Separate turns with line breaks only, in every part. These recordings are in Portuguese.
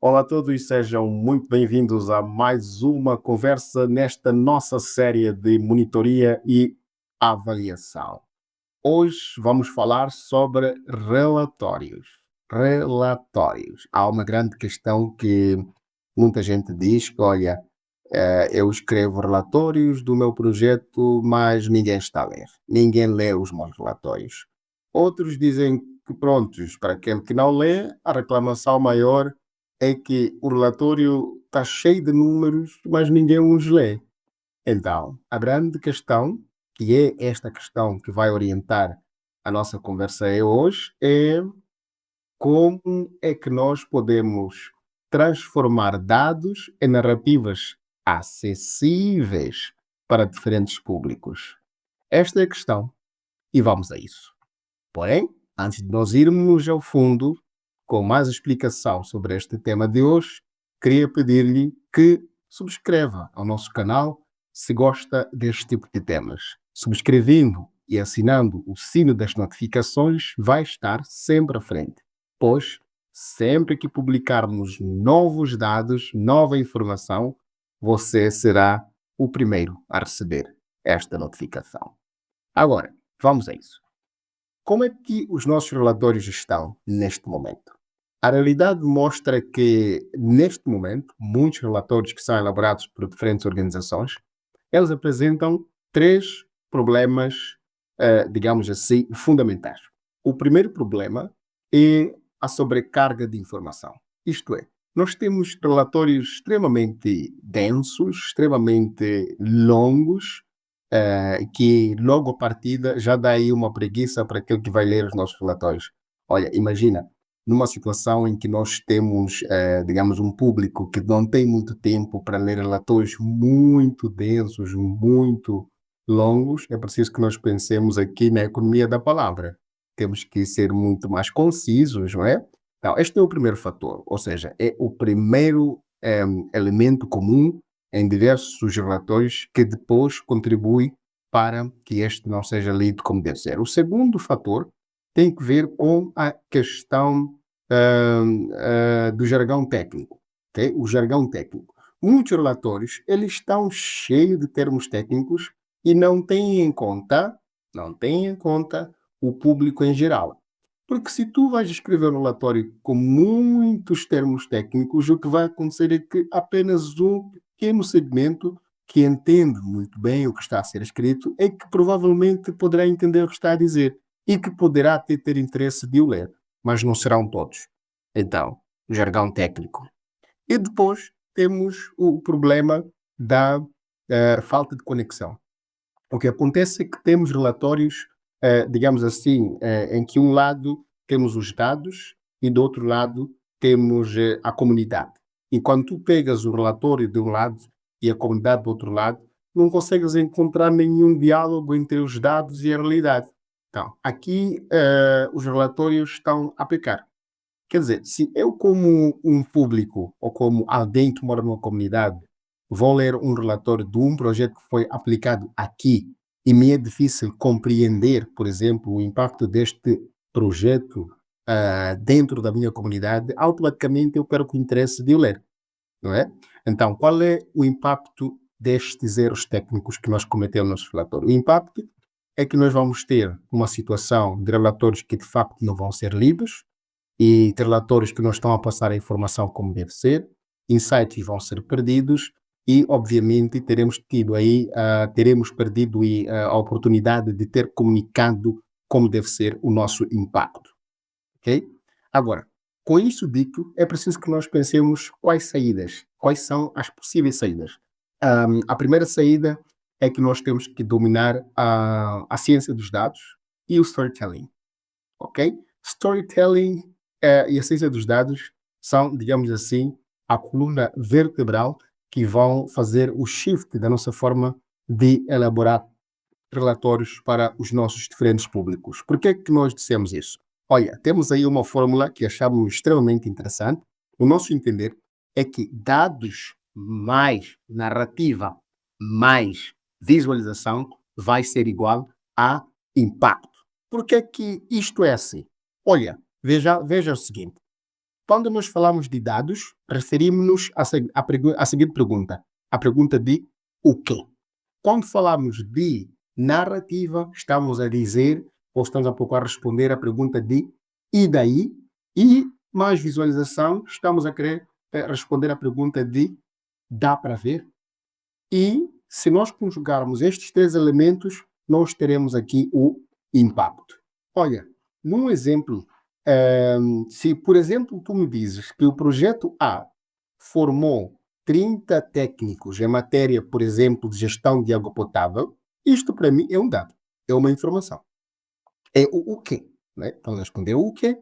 Olá a todos e sejam muito bem-vindos a mais uma conversa nesta nossa série de monitoria e avaliação. Hoje vamos falar sobre relatórios. Relatórios. Há uma grande questão que muita gente diz que, olha, eu escrevo relatórios do meu projeto, mas ninguém está a ler. Ninguém lê os meus relatórios. Outros dizem que, prontos, para aquele que não lê, a reclamação maior é que o relatório está cheio de números, mas ninguém os lê. Então, a grande questão, que é esta questão que vai orientar a nossa conversa hoje, é como é que nós podemos transformar dados em narrativas acessíveis para diferentes públicos? Esta é a questão e vamos a isso. Porém, antes de nós irmos ao fundo com mais explicação sobre este tema de hoje, queria pedir-lhe que subscreva ao nosso canal se gosta deste tipo de temas. Subscrevendo e assinando o sino das notificações vai estar sempre à frente, pois sempre que publicarmos novos dados, nova informação, você será o primeiro a receber esta notificação. Agora, vamos a isso. Como é que os nossos relatórios estão neste momento? A realidade mostra que, neste momento, muitos relatórios que são elaborados por diferentes organizações, eles apresentam três problemas, digamos assim, fundamentais. O primeiro problema é a sobrecarga de informação. Isto é, nós temos relatórios extremamente densos, extremamente longos, que logo a partida já dá aí uma preguiça para aquele que vai ler os nossos relatórios. Olha, imagina, numa situação em que nós temos, digamos, um público que não tem muito tempo para ler relatórios muito densos, muito longos, é preciso que nós pensemos aqui na economia da palavra. Temos que ser muito mais concisos, não é? Então, este é o primeiro fator, ou seja, é o primeiro elemento comum em diversos relatórios que depois contribui para que este não seja lido como deve ser. O segundo fator tem que ver com a questão do jargão técnico. Okay? O jargão técnico. Muitos relatórios eles estão cheios de termos técnicos e não têm em conta o público em geral. Porque se tu vais escrever um relatório com muitos termos técnicos, o que vai acontecer é que apenas um pequeno segmento que entende muito bem o que está a ser escrito é que provavelmente poderá entender o que está a dizer e que poderá ter interesse de o ler, mas não serão todos. Então, jargão técnico. E depois temos o problema da falta de conexão. O que acontece é que temos relatórios, digamos assim, em que um lado temos os dados e do outro lado temos a comunidade. E quando tu pegas o relatório de um lado e a comunidade do outro lado, não consegues encontrar nenhum diálogo entre os dados e a realidade. Então, aqui os relatórios estão a pecar. Quer dizer, se eu como um público ou como alguém que mora numa comunidade vou ler um relatório de um projeto que foi aplicado aqui e me é difícil compreender, por exemplo, o impacto deste projeto dentro da minha comunidade, automaticamente eu perco o interesse de o ler, não é? Então, qual é o impacto destes erros técnicos que nós cometemos no nosso relatório? O impacto é que nós vamos ter uma situação de relatórios que de facto não vão ser lidos, e ter relatórios que não estão a passar a informação como deve ser, insights vão ser perdidos e, obviamente, teremos perdido aí a oportunidade de ter comunicado como deve ser o nosso impacto, ok? Agora, com isso dito, é preciso que nós pensemos quais são as possíveis saídas. A primeira saída é que nós temos que dominar a ciência dos dados e o storytelling, ok? Storytelling e a ciência dos dados são, digamos assim, a coluna vertebral que vão fazer o shift da nossa forma de elaborar relatórios para os nossos diferentes públicos. Por que é que nós dissemos isso? Olha, temos aí uma fórmula que achamos extremamente interessante. O nosso entender é que dados mais narrativa mais visualização vai ser igual a impacto. Por que é que isto é assim? Olha, veja o seguinte. quando nós falamos de dados, referimos-nos à seguinte pergunta. A pergunta de o quê? Quando falamos de narrativa, estamos a dizer, ou estamos a pouco a responder à pergunta de e daí? E mais visualização, estamos a querer responder à pergunta de dá para ver? E se nós conjugarmos estes três elementos, nós teremos aqui o impacto. Olha, num exemplo, se por exemplo tu me dizes que o projeto A formou 30 técnicos em matéria, por exemplo, de gestão de água potável, isto para mim é um dado, é uma informação. É o quê? Né? Então, responder o quê?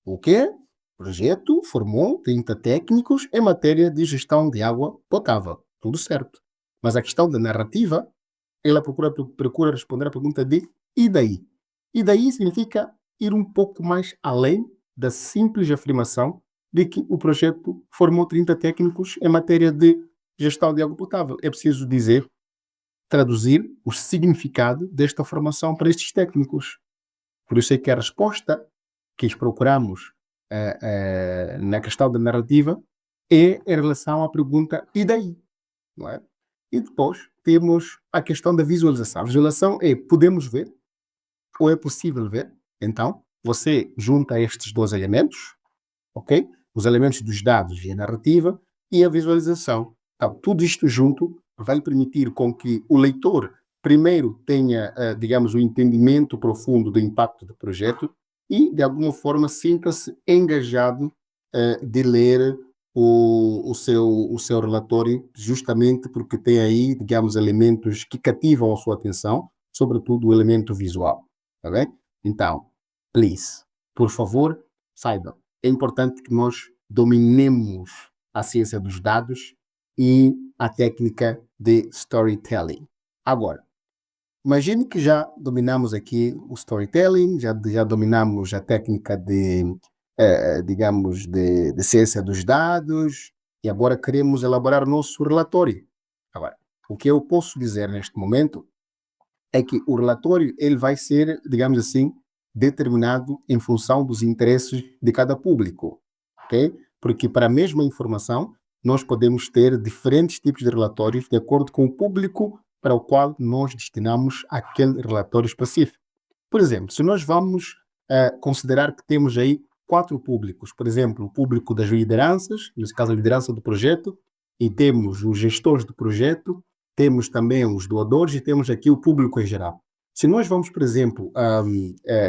O quê? O projeto formou 30 técnicos em matéria de gestão de água potável. Tudo certo. Mas a questão da narrativa, ela procura responder a pergunta de e daí? E daí significa ir um pouco mais além da simples afirmação de que o projeto formou 30 técnicos em matéria de gestão de água potável. É preciso dizer, traduzir o significado desta formação para estes técnicos. Por isso é que a resposta que procuramos na questão da narrativa é em relação à pergunta e daí? Não é? E depois temos a questão da visualização. A visualização é podemos ver ou é possível ver. Então, você junta estes dois elementos, ok? Os elementos dos dados e a narrativa e a visualização. Então, tudo isto junto vai permitir com que o leitor primeiro tenha, digamos, o entendimento profundo do impacto do projeto e, de alguma forma, sinta-se engajado de ler o seu relatório, justamente porque tem aí, digamos, elementos que cativam a sua atenção, sobretudo o elemento visual. Tá bem? Então, please, por favor, saibam, é importante que nós dominemos a ciência dos dados e a técnica de storytelling. Agora, imagine que já dominamos aqui o storytelling, já dominamos a técnica de, digamos, de ciência dos dados e agora queremos elaborar o nosso relatório. Agora, o que eu posso dizer neste momento é que o relatório ele vai ser, digamos assim, determinado em função dos interesses de cada público, ok? Porque para a mesma informação, nós podemos ter diferentes tipos de relatórios de acordo com o público para o qual nós destinamos aquele relatório específico. Por exemplo, se nós vamos considerar que temos aí 4 públicos, por exemplo, o público das lideranças, nesse caso a liderança do projeto, e temos os gestores do projeto, temos também os doadores e temos aqui o público em geral. Se nós vamos, por exemplo,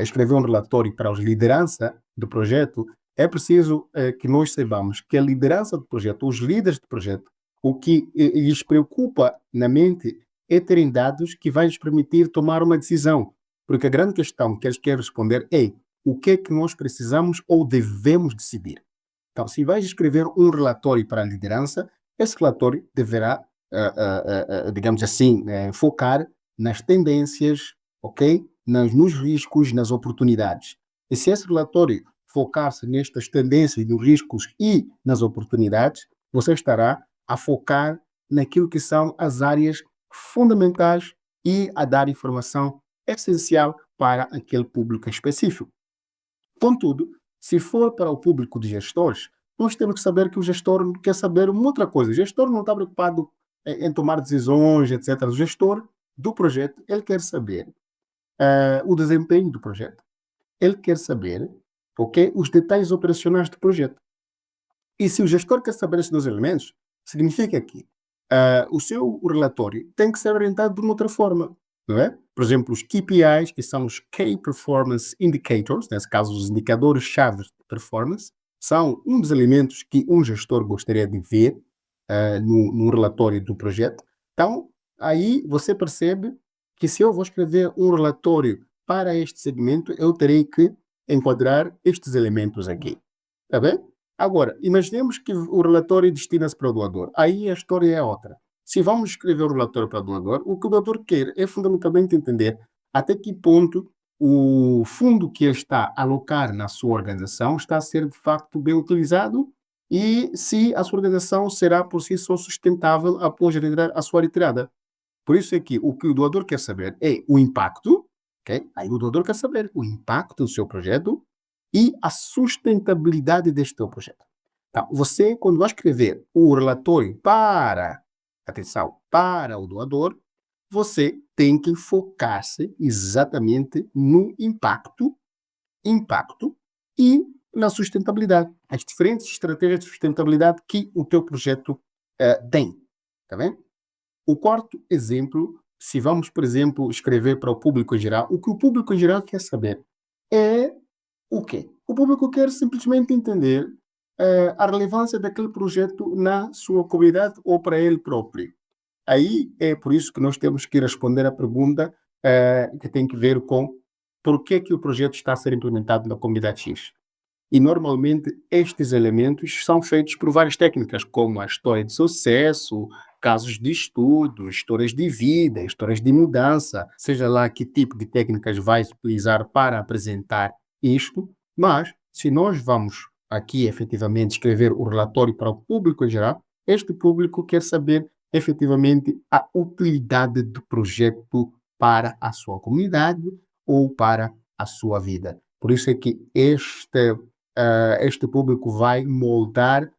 escrever um relatório para a liderança do projeto, é preciso que nós saibamos que a liderança do projeto, os líderes do projeto, o que lhes preocupa na mente é terem dados que vai lhes permitir tomar uma decisão. Porque a grande questão que eles querem responder é o que é que nós precisamos ou devemos decidir. Então, se vais escrever um relatório para a liderança, esse relatório deverá, digamos assim, focar nas tendências, ok? Nos riscos, nas oportunidades. E se esse relatório focar-se nestas tendências, nos riscos e nas oportunidades, você estará a focar naquilo que são as áreas fundamentais e a dar informação essencial para aquele público específico. Contudo, se for para o público de gestores, nós temos que saber que o gestor quer saber uma outra coisa. O gestor não está preocupado em tomar decisões, etc. O gestor do projeto, ele quer saber o desempenho do projeto. Ele quer saber, ok, os detalhes operacionais do projeto. E se o gestor quer saber esses dois elementos, significa que o seu relatório tem que ser orientado de uma outra forma, não é? Por exemplo, os KPIs, que são os Key Performance Indicators, nesse caso os indicadores-chave de performance, são um dos elementos que um gestor gostaria de ver no relatório do projeto. Então, aí você percebe que se eu vou escrever um relatório para este segmento, eu terei que enquadrar estes elementos aqui. Está bem? Agora, imaginemos que o relatório destina-se para o doador. Aí a história é outra. Se vamos escrever o relatório para o doador, o que o doador quer é fundamentalmente entender até que ponto o fundo que ele está a alocar na sua organização está a ser de facto bem utilizado e se a sua organização será por si só sustentável após a sua retirada. Por isso é que o doador quer saber é o impacto, ok? Aí o doador quer saber o impacto do seu projeto e a sustentabilidade deste teu projeto. Então, você, quando vai escrever o relatório atenção, para o doador, você tem que focar-se exatamente no impacto e na sustentabilidade. As diferentes estratégias de sustentabilidade que o teu projeto tem. Tá bem? O quarto exemplo, se vamos, por exemplo, escrever para o público em geral, o que o público em geral quer saber é o quê? O público quer simplesmente entender a relevância daquele projeto na sua comunidade ou para ele próprio. Aí é por isso que nós temos que responder à pergunta que tem que ver com por que o projeto está a ser implementado na comunidade X. E normalmente estes elementos são feitos por várias técnicas, como a história de sucesso, casos de estudo, histórias de vida, histórias de mudança, seja lá que tipo de técnicas vais utilizar para apresentar isto, mas se nós vamos aqui efetivamente escrever o relatório para o público em geral, este público quer saber efetivamente a utilidade do projeto para a sua comunidade ou para a sua vida. Por isso é que este público vai moldar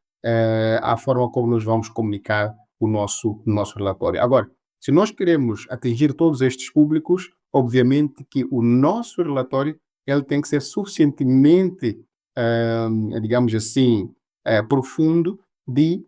a forma como nós vamos comunicar o nosso relatório. Agora, se nós queremos atingir todos estes públicos, obviamente que o nosso relatório ele tem que ser suficientemente, digamos assim, profundo de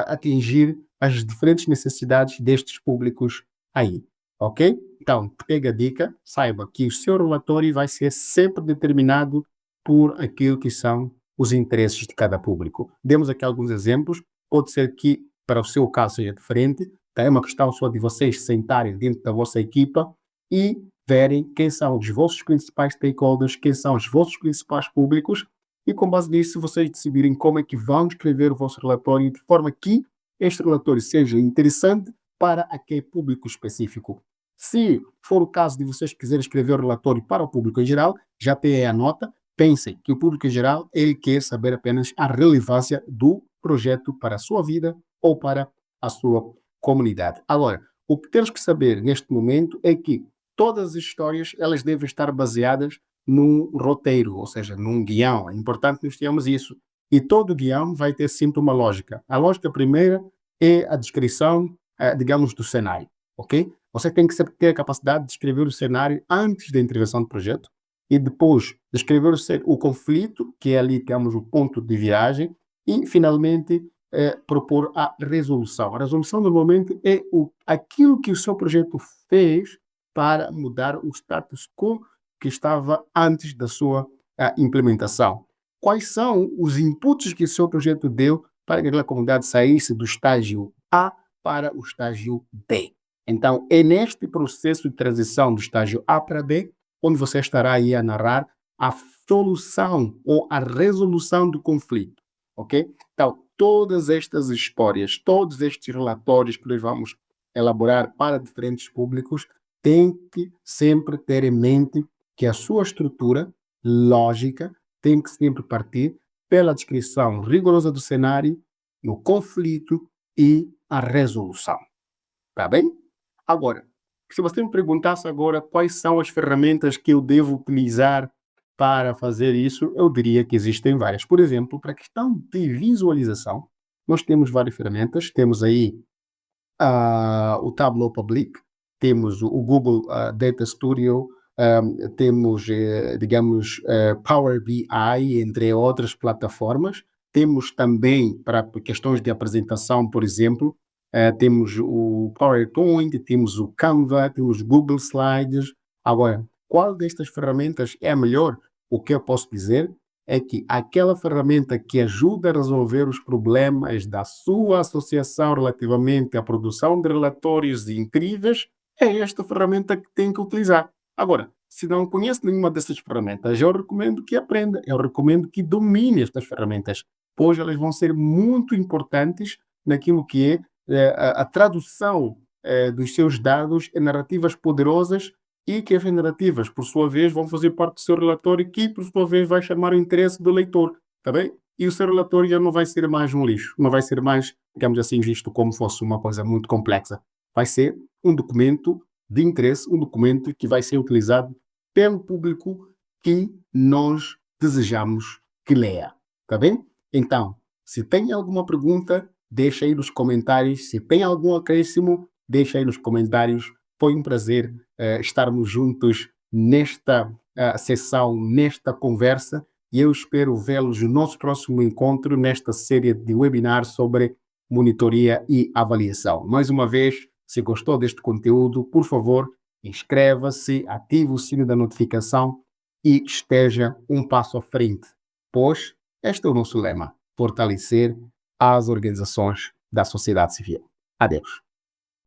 atingir as diferentes necessidades destes públicos aí, ok? Então, pega a dica, saiba que o seu relatório vai ser sempre determinado por aquilo que são os interesses de cada público. Demos aqui alguns exemplos, pode ser que para o seu caso seja diferente, tá? É uma questão só de vocês sentarem dentro da vossa equipa e verem quem são os vossos principais stakeholders, quem são os vossos principais públicos e com base nisso vocês decidirem como é que vão escrever o vosso relatório de forma que este relatório seja interessante para aquele público específico. Se for o caso de vocês quiserem escrever o relatório para o público em geral, já tem aí a nota. Pensem que o público em geral ele quer saber apenas a relevância do projeto para a sua vida ou para a sua comunidade. Agora, o que temos que saber neste momento é que todas as histórias elas devem estar baseadas num roteiro, ou seja, num guião. É importante que nós tenhamos isso. E todo guião vai ter sempre uma lógica. A lógica primeira é a descrição, digamos, do cenário, ok? Você tem que ter a capacidade de escrever o cenário antes da intervenção do projeto e depois descrever o conflito, que é ali, digamos, o ponto de viragem, e finalmente propor a resolução. A resolução normalmente é aquilo que o seu projeto fez para mudar o status quo que estava antes da sua implementação. Quais são os inputs que o seu projeto deu para que aquela comunidade saísse do estágio A para o estágio B? Então, é neste processo de transição do estágio A para B onde você estará aí a narrar a solução ou a resolução do conflito, ok? Então, todas estas histórias, todos estes relatórios que nós vamos elaborar para diferentes públicos, têm que sempre ter em mente que a sua estrutura lógica tem que sempre partir pela descrição rigorosa do cenário, no conflito e a resolução. Tá bem? Agora, se você me perguntasse agora quais são as ferramentas que eu devo utilizar para fazer isso, eu diria que existem várias. Por exemplo, para a questão de visualização, nós temos várias ferramentas. Temos aí o Tableau Public, temos o Google Data Studio, temos, digamos, Power BI, entre outras plataformas. Temos também, para questões de apresentação, por exemplo, temos o PowerPoint, temos o Canva, temos Google Slides. Agora, qual destas ferramentas é a melhor? O que eu posso dizer é que aquela ferramenta que ajuda a resolver os problemas da sua associação relativamente à produção de relatórios incríveis é esta ferramenta que tem que utilizar. Agora, se não conhece nenhuma dessas ferramentas, eu recomendo que aprenda, eu recomendo que domine estas ferramentas, pois elas vão ser muito importantes naquilo que é a tradução dos seus dados em narrativas poderosas e que essas narrativas, por sua vez, vão fazer parte do seu relatório que, por sua vez, vai chamar o interesse do leitor, tá bem? E o seu relatório já não vai ser mais um lixo, não vai ser mais, digamos assim, visto como fosse uma coisa muito complexa. Vai ser um documento de interesse, um documento que vai ser utilizado pelo público que nós desejamos que leia. Tá bem? Então, se tem alguma pergunta, deixa aí nos comentários. Se tem algum acréscimo, deixa aí nos comentários. Foi um prazer estarmos juntos nesta sessão, nesta conversa, e eu espero vê-los no nosso próximo encontro, nesta série de webinars sobre monitoria e avaliação. Mais uma vez, se gostou deste conteúdo, por favor, inscreva-se, ative o sino da notificação e esteja um passo à frente, pois este é o nosso lema: fortalecer as organizações da sociedade civil. Adeus.